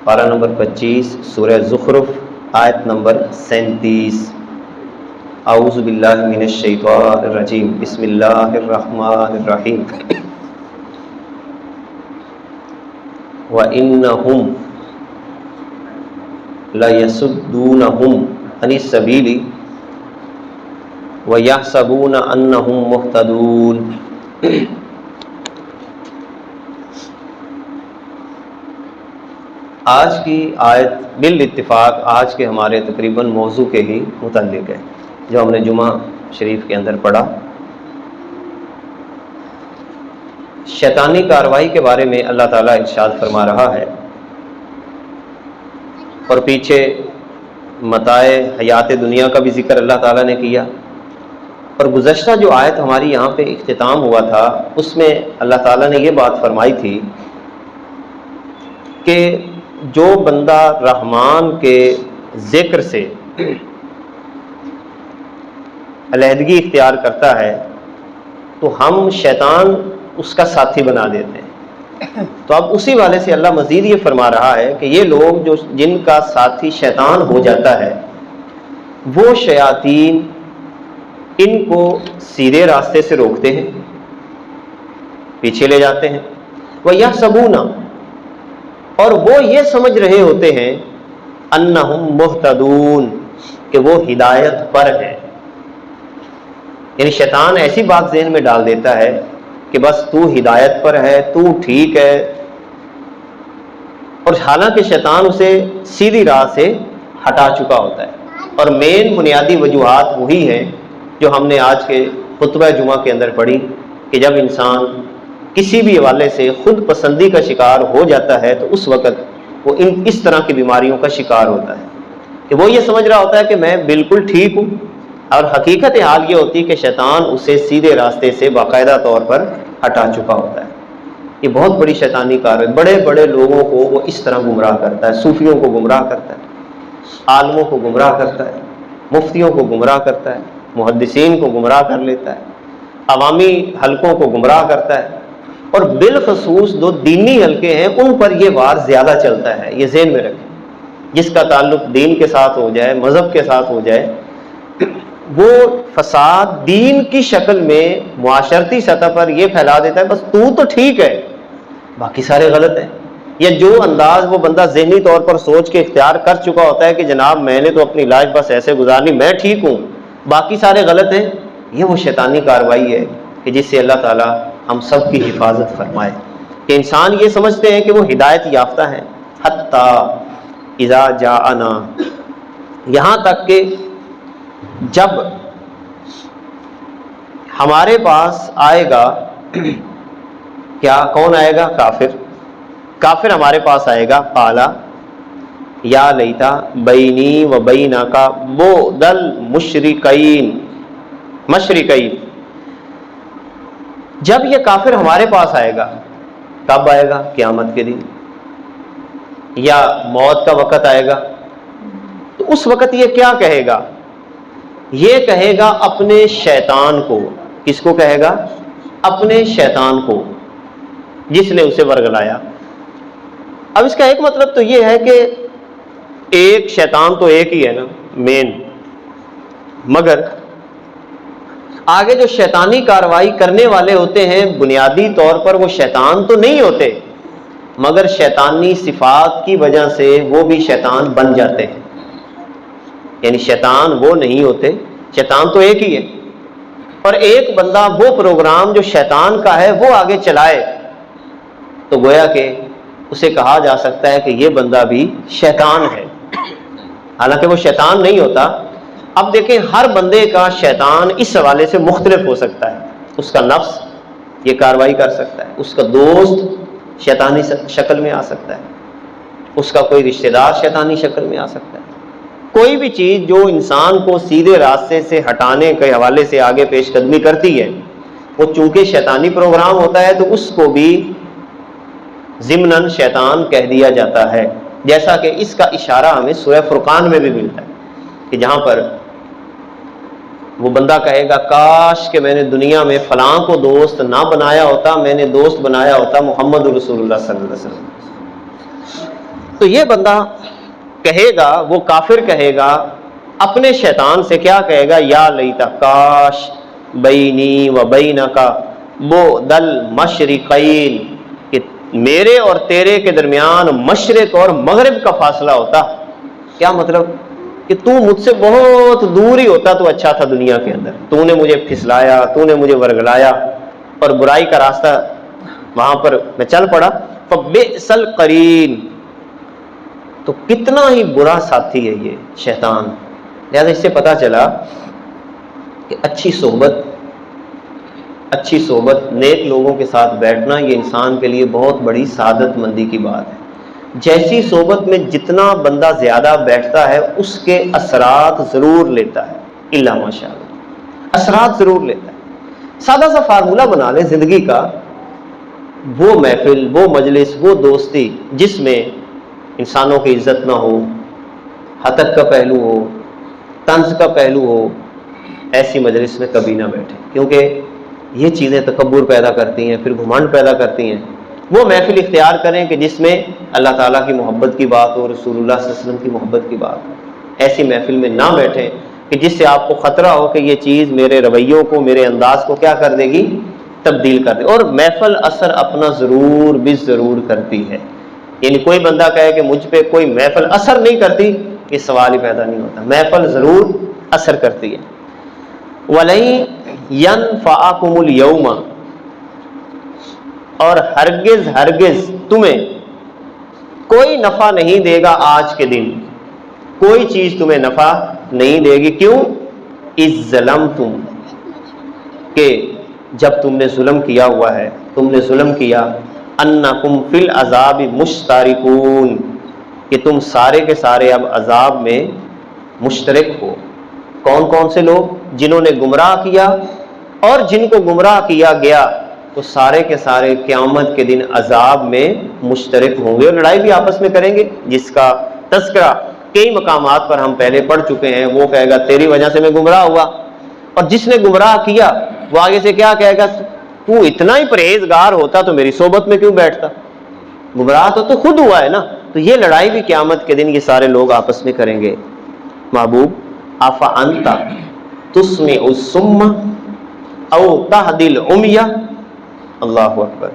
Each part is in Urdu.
پارہ نمبر 25 سورہ زخرف آیت نمبر 37۔ اعوذ باللہ من الشیطان الرجیم، بسم اللہ الرحمن الرحیم۔ وَإِنَّهُمْ لَيَصُدُّونَهُمْ عَنِ السَّبِيلِ وَيَحْسَبُونَ أَنَّهُمْ مُهْتَدُونَ۔ آج کی آیت بالاتفاق آج کے ہمارے تقریباً موضوع کے ہی متعلق ہے جو ہم نے جمعہ شریف کے اندر پڑھا۔ شیطانی کارروائی کے بارے میں اللہ تعالیٰ ارشاد فرما رہا ہے، اور پیچھے متاع حیات دنیا کا بھی ذکر اللہ تعالیٰ نے کیا، اور گزشتہ جو آیت ہماری یہاں پہ اختتام ہوا تھا اس میں اللہ تعالیٰ نے یہ بات فرمائی تھی کہ جو بندہ رحمان کے ذکر سے علیحدگی اختیار کرتا ہے تو ہم شیطان اس کا ساتھی بنا دیتے ہیں۔ تو اب اسی والے سے اللہ مزید یہ فرما رہا ہے کہ یہ لوگ جو جن کا ساتھی شیطان ہو جاتا ہے وہ شیاطین ان کو سیدھے راستے سے روکتے ہیں، پیچھے لے جاتے ہیں۔ وَيَحْسَبُونَ، اور وہ یہ سمجھ رہے ہوتے ہیں انہم مہتدون، کہ وہ ہدایت پر ہے۔ یعنی شیطان ایسی بات ذہن میں ڈال دیتا ہے کہ بس تو ہدایت پر ہے، تو ٹھیک ہے، اور حالانکہ شیطان اسے سیدھی راہ سے ہٹا چکا ہوتا ہے۔ اور مین بنیادی وجوہات وہی ہیں جو ہم نے آج کے خطبہ جمعہ کے اندر پڑھی کہ جب انسان کسی بھی حوالے سے خود پسندی کا شکار ہو جاتا ہے تو اس وقت وہ اس طرح کی بیماریوں کا شکار ہوتا ہے کہ وہ یہ سمجھ رہا ہوتا ہے کہ میں بالکل ٹھیک ہوں، اور حقیقت حال یہ ہوتی ہے کہ شیطان اسے سیدھے راستے سے باقاعدہ طور پر ہٹا چکا ہوتا ہے۔ یہ بہت بڑی شیطانی کار ہے، بڑے بڑے لوگوں کو وہ اس طرح گمراہ کرتا ہے، صوفیوں کو گمراہ کرتا ہے، عالموں کو گمراہ کرتا ہے، مفتیوں کو گمراہ کرتا ہے، محدثین کو گمراہ کر لیتا ہے، عوامی حلقوں کو گمراہ کرتا ہے، اور بالخصوص جو دینی حلقے ہیں ان پر یہ وار زیادہ چلتا ہے۔ یہ ذہن میں رکھیں، جس کا تعلق دین کے ساتھ ہو جائے، مذہب کے ساتھ ہو جائے، وہ فساد دین کی شکل میں معاشرتی سطح پر یہ پھیلا دیتا ہے بس تو ٹھیک ہے باقی سارے غلط ہیں۔ یا جو انداز وہ بندہ ذہنی طور پر سوچ کے اختیار کر چکا ہوتا ہے کہ جناب میں نے تو اپنی لائف بس ایسے گزارنی، میں ٹھیک ہوں باقی سارے غلط ہیں، یہ وہ شیطانی کارروائی ہے کہ جس سے اللہ تعالیٰ ہم سب کی حفاظت فرمائے۔ کہ انسان یہ سمجھتے ہیں کہ وہ ہدایت یافتہ ہیں، حتی اذا جاءنا، یہاں تک کہ جب ہمارے پاس آئے گا، کیا کون آئے گا؟ کافر ہمارے پاس آئے گا، قالا یا لیتا بینی و بینک بعد المشرکین، جب یہ کافر ہمارے پاس آئے گا، کب آئے گا؟ قیامت کے دن، یا موت کا وقت آئے گا، تو اس وقت یہ کیا کہے گا؟ یہ کہے گا اپنے شیطان کو۔ کس کو کہے گا؟ اپنے شیطان کو جس نے اسے ورگلایا۔ اب اس کا ایک مطلب تو یہ ہے کہ ایک شیطان تو ایک ہی ہے نا مین، مگر آگے جو شیطانی کارروائی کرنے والے ہوتے ہیں بنیادی طور پر وہ شیطان تو نہیں ہوتے، مگر شیطانی صفات کی وجہ سے وہ بھی شیطان بن جاتے ہیں۔ یعنی شیطان وہ نہیں ہوتے، شیطان تو ایک ہی ہے، اور ایک بندہ وہ پروگرام جو شیطان کا ہے وہ آگے چلائے تو گویا کہ اسے کہا جا سکتا ہے کہ یہ بندہ بھی شیطان ہے، حالانکہ وہ شیطان نہیں ہوتا۔ اب دیکھیں ہر بندے کا شیطان اس حوالے سے مختلف ہو سکتا ہے، اس کا نفس یہ کارروائی کر سکتا ہے، اس کا دوست شیطانی شکل میں آ سکتا ہے، اس کا کوئی رشتہ دار شیطانی شکل میں آ سکتا ہے۔ کوئی بھی چیز جو انسان کو سیدھے راستے سے ہٹانے کے حوالے سے آگے پیش قدمی کرتی ہے وہ چونکہ شیطانی پروگرام ہوتا ہے تو اس کو بھی ضمناً شیطان کہہ دیا جاتا ہے، جیسا کہ اس کا اشارہ ہمیں سورہ فرقان میں بھی ملتا ہے کہ جہاں پر وہ بندہ کہے گا کاش کہ میں نے دنیا میں فلاں کو دوست نہ بنایا ہوتا، میں نے دوست بنایا ہوتا محمد رسول اللہ صلی اللہ علیہ وسلم۔ تو یہ بندہ کہے گا، وہ کافر کہے گا اپنے شیطان سے، کیا کہے گا؟ یا لیتا، کاش بینی و بینک بعد المشرقین، کہ میرے اور تیرے کے درمیان مشرق اور مغرب کا فاصلہ ہوتا۔ کیا مطلب؟ کہ تو مجھ سے بہت دور ہی ہوتا تو اچھا تھا دنیا کے اندر، تو نے مجھے پھسلایا، تو نے مجھے ورگلایا اور برائی کا راستہ وہاں پر میں چل پڑا، فبئس القرین، تو کتنا ہی برا ساتھی ہے یہ شیطان۔ لہذا اس سے پتہ چلا کہ اچھی صحبت، نیک لوگوں کے ساتھ بیٹھنا، یہ انسان کے لیے بہت بڑی سعادت مندی کی بات ہے۔ جیسی صحبت میں جتنا بندہ زیادہ بیٹھتا ہے اس کے اثرات ضرور لیتا ہے، الا ماشاء اللہ، اثرات ضرور لیتا ہے۔ سادہ سا فارمولہ بنا لیں زندگی کا، وہ محفل، وہ مجلس، وہ دوستی جس میں انسانوں کی عزت نہ ہو، حتک کا پہلو ہو، طنز کا پہلو ہو، ایسی مجلس میں کبھی نہ بیٹھیں، کیونکہ یہ چیزیں تکبر پیدا کرتی ہیں، پھر گھمنڈ پیدا کرتی ہیں۔ وہ محفل اختیار کریں کہ جس میں اللہ تعالیٰ کی محبت کی بات ہو، رسول اللہ صلی اللہ علیہ وسلم کی محبت کی بات ہو۔ ایسی محفل میں نہ بیٹھیں کہ جس سے آپ کو خطرہ ہو کہ یہ چیز میرے رویوں کو، میرے انداز کو کیا کر دے گی؟ تبدیل کر دے۔ اور محفل اثر اپنا ضرور ضرور کرتی ہے، یعنی کوئی بندہ کہے کہ مجھ پہ کوئی محفل اثر نہیں کرتی، یہ سوال ہی پیدا نہیں ہوتا، محفل ضرور اثر کرتی ہے۔ وَلَن يَنفَعَكُمُ الْيَوْمَ، اور ہرگز تمہیں کوئی نفع نہیں دے گا آج کے دن، کوئی چیز تمہیں نفع نہیں دے گی۔ کیوں؟ اذ ظلمتم، کہ جب تم نے ظلم کیا ہوا ہے، تم نے ظلم کیا، انکم فی العذاب مشترکون، کہ تم سارے کے سارے اب عذاب میں مشترک ہو۔ کون کون سے لوگ؟ جنہوں نے گمراہ کیا اور جن کو گمراہ کیا گیا، وہ سارے کے سارے قیامت کے دن عذاب میں مشترک ہوں گے، اور لڑائی بھی آپس میں کریں گے، جس کا تذکرہ کئی مقامات پر ہم پہلے پڑھ چکے ہیں۔ وہ کہے گا تیری وجہ سے میں گمراہ ہوا، اور جس نے گمراہ کیا وہ آگے سے کیا کہے گا؟ تو اتنا ہی پرہیزگار ہوتا تو میری صحبت میں کیوں بیٹھتا؟ گمراہ تو خود ہوا ہے نا۔ تو یہ لڑائی بھی قیامت کے دن یہ سارے لوگ آپس میں کریں گے۔ محبوب افانت تسمع الصم او تہدی العمی، اللہ اکبر،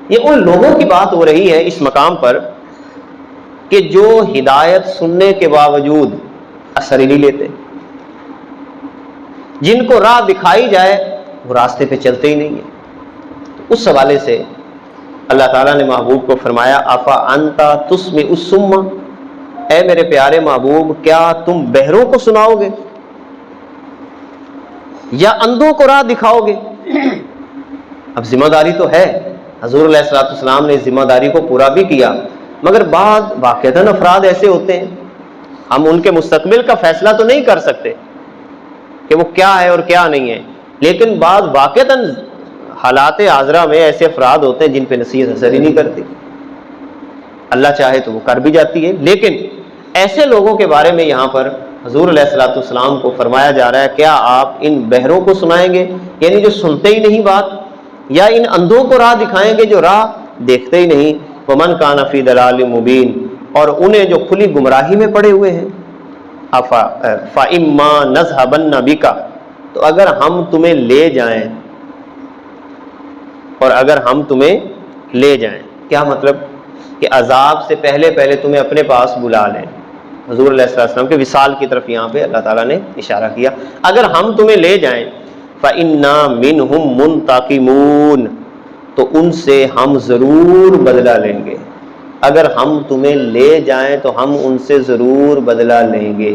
یہ ان لوگوں کی بات ہو رہی ہے اس مقام پر کہ جو ہدایت سننے کے باوجود اثر ہی نہیں لیتے، جن کو راہ دکھائی جائے وہ راستے پہ چلتے ہی نہیں ہیں۔ تو اس حوالے سے اللہ تعالیٰ نے محبوب کو فرمایا افا انتا تسمع الصم، اے میرے پیارے محبوب کیا تم بہروں کو سناؤ گے یا اندھوں کو راہ دکھاؤ گے؟ اب ذمہ داری تو ہے، حضور علیہ الصلوۃ والسلام نے ذمہ داری کو پورا بھی کیا، مگر بعض واقعتاً افراد ایسے ہوتے ہیں، ہم ان کے مستقبل کا فیصلہ تو نہیں کر سکتے کہ وہ کیا ہے اور کیا نہیں ہے، لیکن بعض واقعتاً حالات حاضرہ میں ایسے افراد ہوتے ہیں جن پہ نصیحت اثر ہی نہیں کرتی، اللہ چاہے تو وہ کر بھی جاتی ہے۔ لیکن ایسے لوگوں کے بارے میں یہاں پر حضور علیہ الصلوۃ والسلام کو فرمایا جا رہا ہے کیا آپ ان بہروں کو سنائیں گے، یعنی جو سنتے ہی نہیں بات، یا ان اندھوں کو راہ دکھائیں گے جو راہ دیکھتے ہی نہیں؟ ومن کان فی ضلال مبین، اور انہیں جو کھلی گمراہی میں پڑے ہوئے ہیں۔ فإما نذهبن بک، تو اگر ہم تمہیں لے جائیں، اور اگر ہم تمہیں لے جائیں، کیا مطلب؟ کہ عذاب سے پہلے تمہیں اپنے پاس بلا لیں۔ حضور علیہ السلام کے وصال کی طرف یہاں پہ اللہ تعالیٰ نے اشارہ کیا، اگر ہم تمہیں لے جائیں فإنا منہم منتقمون، تو ان سے ہم ضرور بدلہ لیں گے۔ اگر ہم تمہیں لے جائیں تو ہم ان سے ضرور بدلہ لیں گے۔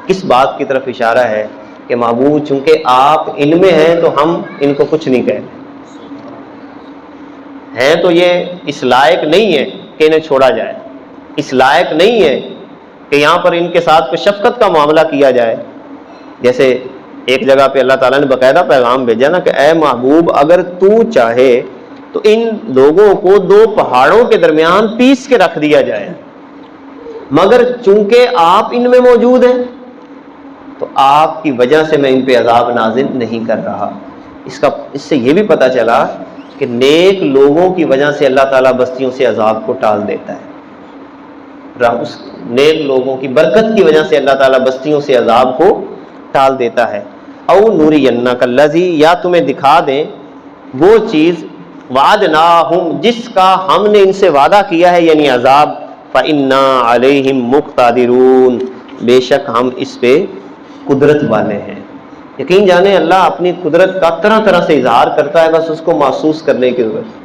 کس بات کی طرف اشارہ ہے؟ کہ محبوب چونکہ آپ ان میں ہیں تو ہم ان کو کچھ نہیں کہتے ہیں، تو یہ اس لائق نہیں ہے کہ انہیں چھوڑا جائے، اس لائق نہیں ہے کہ یہاں پر ان کے ساتھ کوئی شفقت کا معاملہ کیا جائے۔ جیسے ایک جگہ پہ اللہ تعالیٰ نے باقاعدہ پیغام بھیجا نا کہ اے محبوب اگر تو چاہے تو ان لوگوں کو دو پہاڑوں کے درمیان پیس کے رکھ دیا جائے، مگر چونکہ آپ ان میں موجود ہیں تو آپ کی وجہ سے میں ان پہ عذاب نازل نہیں کر رہا۔ اس سے یہ بھی پتہ چلا کہ نیک لوگوں کی وجہ سے اللہ تعالیٰ بستیوں سے عذاب کو ٹال دیتا ہے۔ اس نیک لوگوں کی برکت کی وجہ سے اللہ تعالیٰ بستیوں سے عذاب کو ٹال دیتا ہے۔ او نُرِيَنَّكَ الَّذِي، یا تمہیں دکھا دیں وہ چیز وعدناہم جس کا ہم نے ان سے وعدہ کیا ہے، یعنی عذاب، فَإِنَّا عَلَيْهِمْ مُقْتَدِرُونَ، بے شک ہم اس پہ قدرت والے ہیں۔ یقین جانیں اللہ اپنی قدرت کا طرح طرح سے اظہار کرتا ہے، بس اس کو محسوس کرنے کی ضرورت ہے۔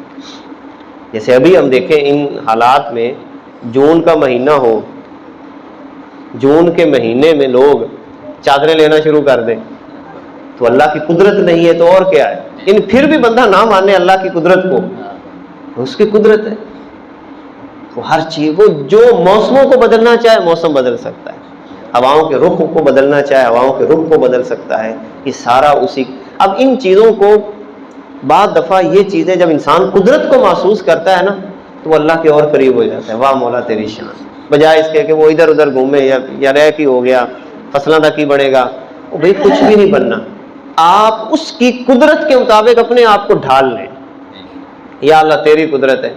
جیسے ابھی ہم دیکھیں ان حالات میں، جون کا مہینہ ہو، جون کے مہینے میں لوگ چادریں لینا شروع کر دیں تو اللہ کی قدرت نہیں ہے تو اور کیا ہے؟ ان پھر بھی بندہ نہ مانے اللہ کی قدرت کو، اس کی قدرت ہے۔ وہ ہر چیز، وہ جو موسموں کو بدلنا چاہے موسم بدل سکتا ہے، ہواؤں کے رخ کو بدلنا چاہے ہواؤں کے رخ کو بدل سکتا ہے، یہ سارا اسی۔ اب ان چیزوں کو بعض دفعہ یہ چیزیں جب انسان قدرت کو محسوس کرتا ہے نا تو وہ اللہ کے اور قریب ہو جاتا ہے۔ واہ مولا تیری شان، بجائے اس کے کہ وہ ادھر ادھر گھومے یا رہ کی ہو گیا، فصلوں تک ہی بڑھے گا، وہ بھائی کچھ بھی نہیں بننا۔ آپ اس کی قدرت کے مطابق اپنے آپ کو ڈھال لیں، یا اللہ تیری قدرت ہے،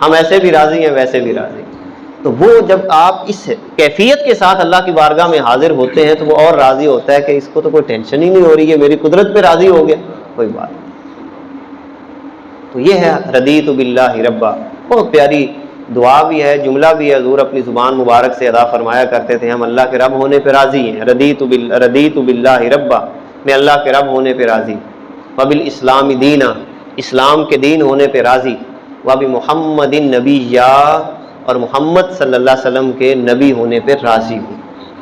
ہم ایسے بھی راضی ہیں ویسے بھی راضی ہیں۔ تو وہ جب آپ اس کیفیت کے ساتھ اللہ کی بارگاہ میں حاضر ہوتے ہیں تو وہ اور راضی ہوتا ہے کہ اس کو تو کوئی ٹینشن ہی نہیں ہو رہی ہے، میری قدرت پہ راضی ہو گیا، کوئی بات نہیں۔ تو یہ ہے رضیت باللہ ربا، بہت پیاری دعا بھی ہے، جملہ بھی ہے، حضور اپنی زبان مبارک سے ادا فرمایا کرتے تھے، ہم اللہ کے رب ہونے پہ راضی ہیں۔ رضیت باللہ ربا، میں اللہ کے رب ہونے پہ راضی، وبالاسلام دینا، اسلام کے دین ہونے پہ راضی، وبمحمد نبیّا، اور محمد صلی اللہ علیہ وسلم کے نبی ہونے پہ راضی ہوں۔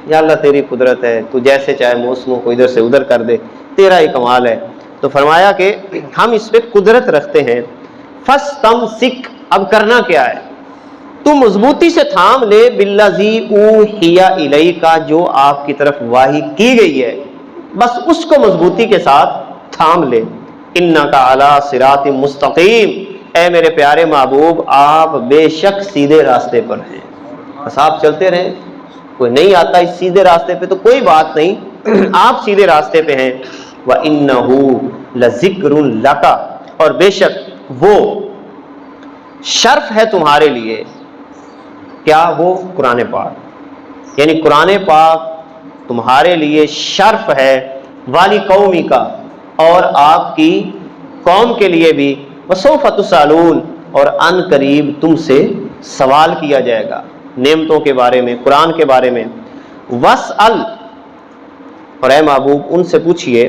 یا اللہ تیری قدرت ہے، تو جیسے چاہے موسموں کو ادھر سے ادھر کر دے، تیرا ہی کمال ہے۔ تو فرمایا کہ ہم اس پہ قدرت رکھتے ہیں۔ فَاسْتَمْسِكْ، اب کرنا کیا ہے؟ تو مضبوطی سے تھام لے، بِالَّذِي أُوحِيَ إِلَيْكَ، جو آپ کی طرف وحی کی گئی ہے، بس اس کو مضبوطی کے ساتھ تھام لے۔ إِنَّكَ عَلَىٰ صِرَاطٍ مُسْتَقِيمٍ، اے میرے پیارے محبوب آپ بے شک سیدھے راستے پر ہیں، بس آپ چلتے رہیں، کوئی نہیں آتا اس سیدھے راستے پہ تو کوئی بات نہیں، آپ سیدھے راستے پہ ہیں۔ وَإِنَّهُ لَذِكْرٌ لَكَ، اور بے شک وہ شرف ہے تمہارے لیے، کیا؟ وہ قرآن پاک، یعنی قرآن پاک تمہارے لیے شرف ہے، والی قومی کا، اور آپ کی قوم کے لیے بھی، وسوف تسألون، اور ان قریب تم سے سوال کیا جائے گا نعمتوں کے بارے میں، قرآن کے بارے میں۔ واسأل، اور اے محبوب ان سے پوچھئے،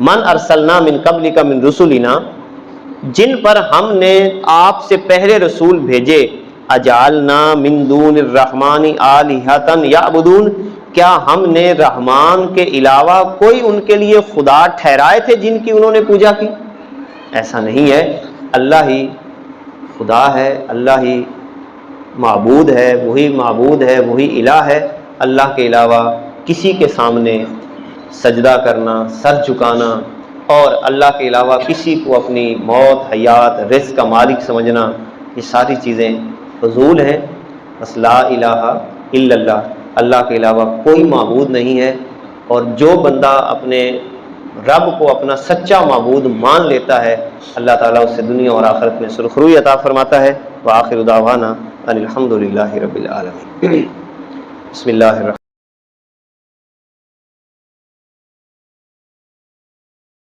من ارسلنا من قبلک من رسلنا، جن پر ہم نے آپ سے پہلے رسول بھیجے، اجعلنا من دون الرحمن آلہۃ یعبدون، کیا ہم نے رحمان کے علاوہ کوئی ان کے لیے خدا ٹھہرائے تھے جن کی انہوں نے پوجا کی؟ ایسا نہیں ہے، اللہ ہی خدا ہے، اللہ ہی معبود ہے، وہی معبود ہے، وہی الہ ہے۔ اللہ کے علاوہ کسی کے سامنے سجدہ کرنا، سر جھکانا، اور اللہ کے علاوہ کسی کو اپنی موت، حیات، رزق کا مالک سمجھنا، یہ ساری چیزیں فضول ہیں۔ بس لا الہ الا اللہ، اللہ کے علاوہ کوئی معبود نہیں ہے، اور جو بندہ اپنے رب کو اپنا سچا معبود مان لیتا ہے، اللہ تعالیٰ اس سے دنیا اور آخرت میں سرخروئی عطا فرماتا ہے۔ وآخر دعوانا ان الحمد للہ رب العالمین۔ بسم اللہ الرحمن